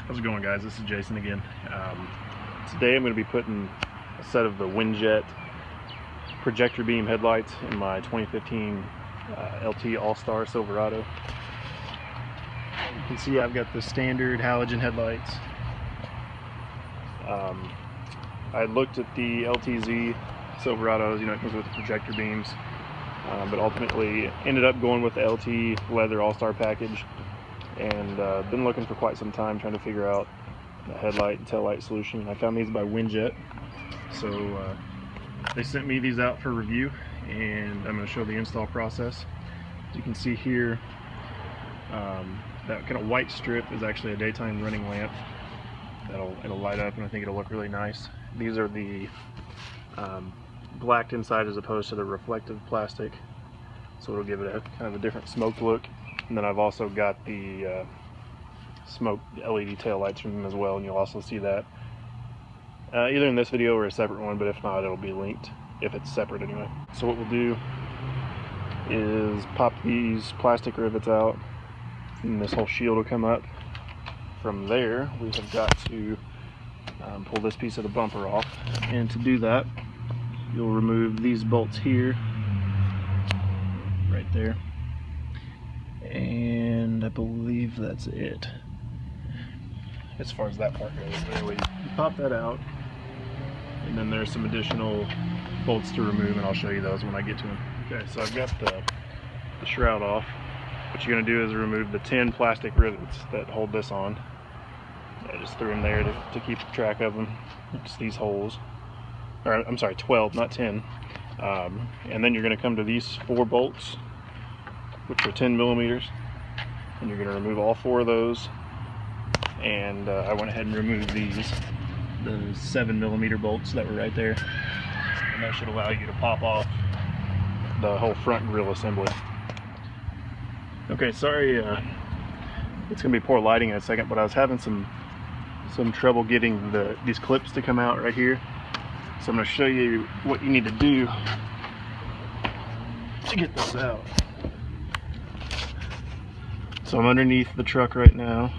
How's it going, guys? This is Jason again. Today I'm going to be putting a set of the Winjet projector beam headlights in my 2015 LT All-Star Silverado. You can see I've got the standard halogen headlights. I looked at the LTZ Silverados, it comes with the projector beams, but ultimately ended up going with the LT leather All-Star package. And been looking for quite some time trying to figure out a headlight and tail light solution. I found these by Winjet, so they sent me these out for review, and I'm going to show the install process. As you can see here, that kind of white strip is actually a daytime running lamp. It'll light up, and I think it'll look really nice. These are the blacked inside as opposed to the reflective plastic, so it'll give it a kind of a different smoked look. And then I've also got the smoke LED tail lights from them as well, and you'll also see that either in this video or a separate one, but if not, it'll be linked if it's separate anyway. So what we'll do is pop these plastic rivets out, and this whole shield will come up. From there, we have got to pull this piece of the bumper off, and to do that, you'll remove these bolts here, right there. And I believe that's it as far as that part goes. But anyway, you pop that out, and then there's some additional bolts to remove, and I'll show you those when I get to them. Okay, so I've got the shroud off. What you're going to do is remove the 10 plastic rivets that hold this on. I just threw them there to keep track of them. It's these holes, or I'm sorry, 12, not 10. And then you're going to come to these 4 bolts, which are 10 millimeters, and you're going to remove all 4 of those. And I went ahead and removed the 7 millimeter bolts that were right there, and that should allow you to pop off the whole front grille assembly. Okay, sorry, it's going to be poor lighting in a second, but I was having some trouble getting these clips to come out right here, so I'm going to show you what you need to do to get this out. So I'm underneath the truck right now.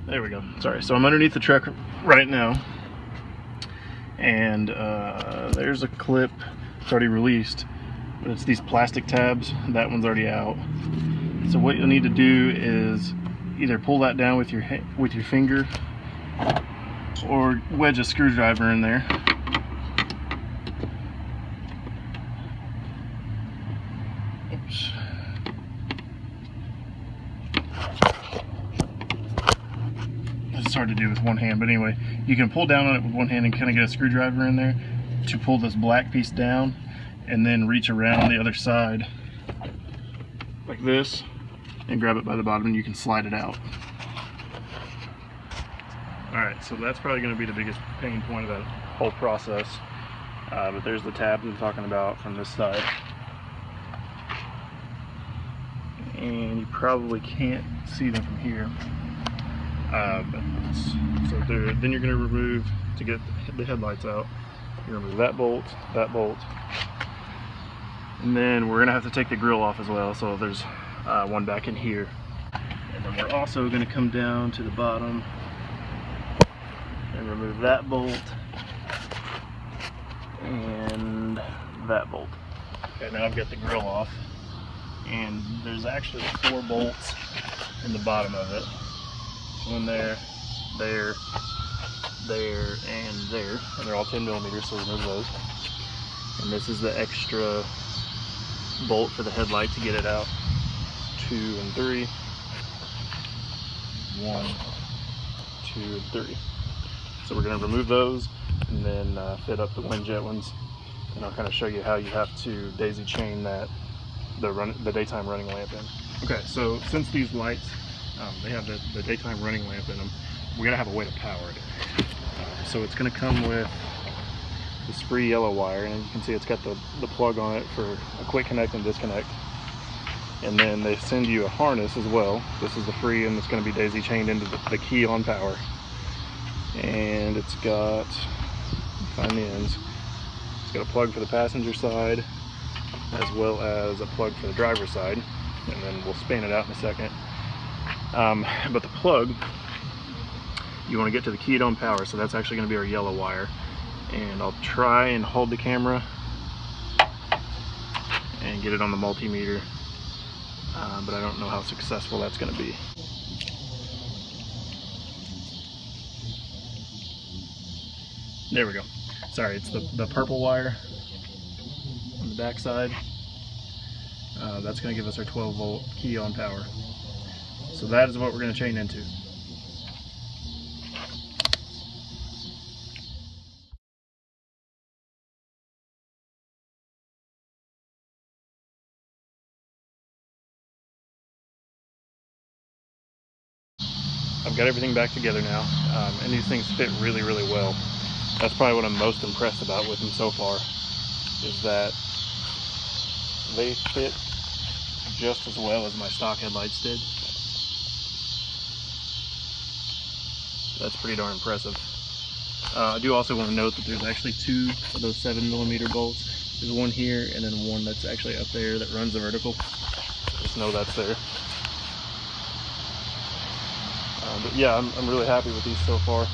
There we go. Sorry. So I'm underneath the truck right now, and there's a clip. It's already released, but it's these plastic tabs. That one's already out. So what you'll need to do is either pull that down with your finger, or wedge a screwdriver in there. Oops. It's hard to do with one hand, but anyway, you can pull down on it with one hand and kind of get a screwdriver in there to pull this black piece down, and then reach around on the other side like this and grab it by the bottom, and you can slide it out. Alright, so that's probably going to be the biggest pain point of that whole process, but there's the tabs I'm talking about from this side. And you probably can't see them from here. Then you're going to remove, to get the headlights out, you remove that bolt, and then we're going to have to take the grill off as well, so there's one back in here. And then we're also going to come down to the bottom and remove that bolt and that bolt. Okay, now I've got the grill off, and there's actually 4 bolts in the bottom of it. One there, and there, and they're all 10 millimeters, so remove those. And this is the extra bolt for the headlight to get it out. 2 and 3. 1, 2, and 3. So we're going to remove those and then fit up the Winjet ones, and I'll kind of show you how you have to daisy chain the daytime running lamp in. Okay, so since these lights they have the daytime running lamp in them, we gotta have a way to power it. So it's gonna come with this free yellow wire, and you can see it's got the plug on it for a quick connect and disconnect. And then they send you a harness as well. This is the free, and it's gonna be daisy chained into the key on power. And it's got, find the ends, it's got a plug for the passenger side as well as a plug for the driver's side, and then we'll span it out in a second. But the plug you want to get to the keyed on power, so that's actually going to be our yellow wire. And I'll try and hold the camera and get it on the multimeter, but I don't know how successful that's going to be. There we go. Sorry, it's the purple wire on the back side. That's going to give us our 12 volt key on power. So that is what we're going to chain into. I've got everything back together now, and these things fit really, really well. That's probably what I'm most impressed about with them so far, is that they fit just as well as my stock headlights did. That's pretty darn impressive. I do also want to note that there's actually 2 of those 7mm bolts. There's one here and then one that's actually up there that runs the vertical. Just know that's there. But yeah, I'm really happy with these so far.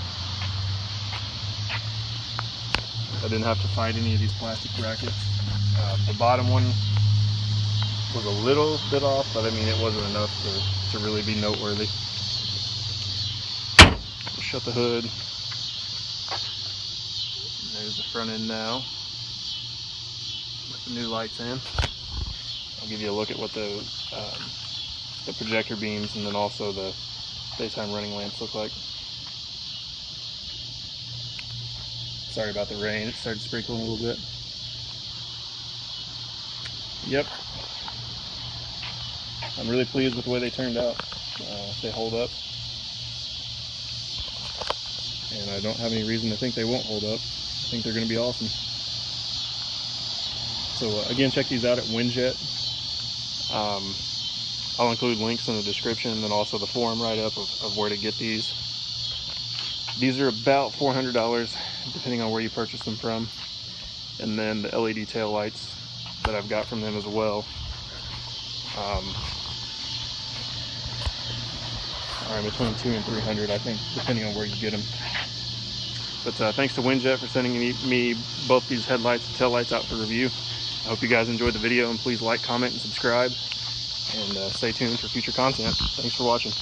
I didn't have to fight any of these plastic brackets. The bottom one was a little bit off, but I mean it wasn't enough to really be noteworthy. Shut the hood. There's the front end now with the new lights in. I'll give you a look at what the projector beams and then also the daytime running lamps look like. Sorry about the rain, it started sprinkling a little bit. Yep, I'm really pleased with the way they turned out. They hold up, and I don't have any reason to think they won't hold up. I think they're going to be awesome. So again, check these out at Winjet. I'll include links in the description and then also the forum write-up of where to get these. These are about $400 depending on where you purchase them from. And then the LED tail lights that I've got from them as well are in between $200 and $300, I think, depending on where you get them. But thanks to Winjet for sending me both these headlights and tail lights out for review. I hope you guys enjoyed the video, and please like, comment, and subscribe. And stay tuned for future content. Thanks for watching.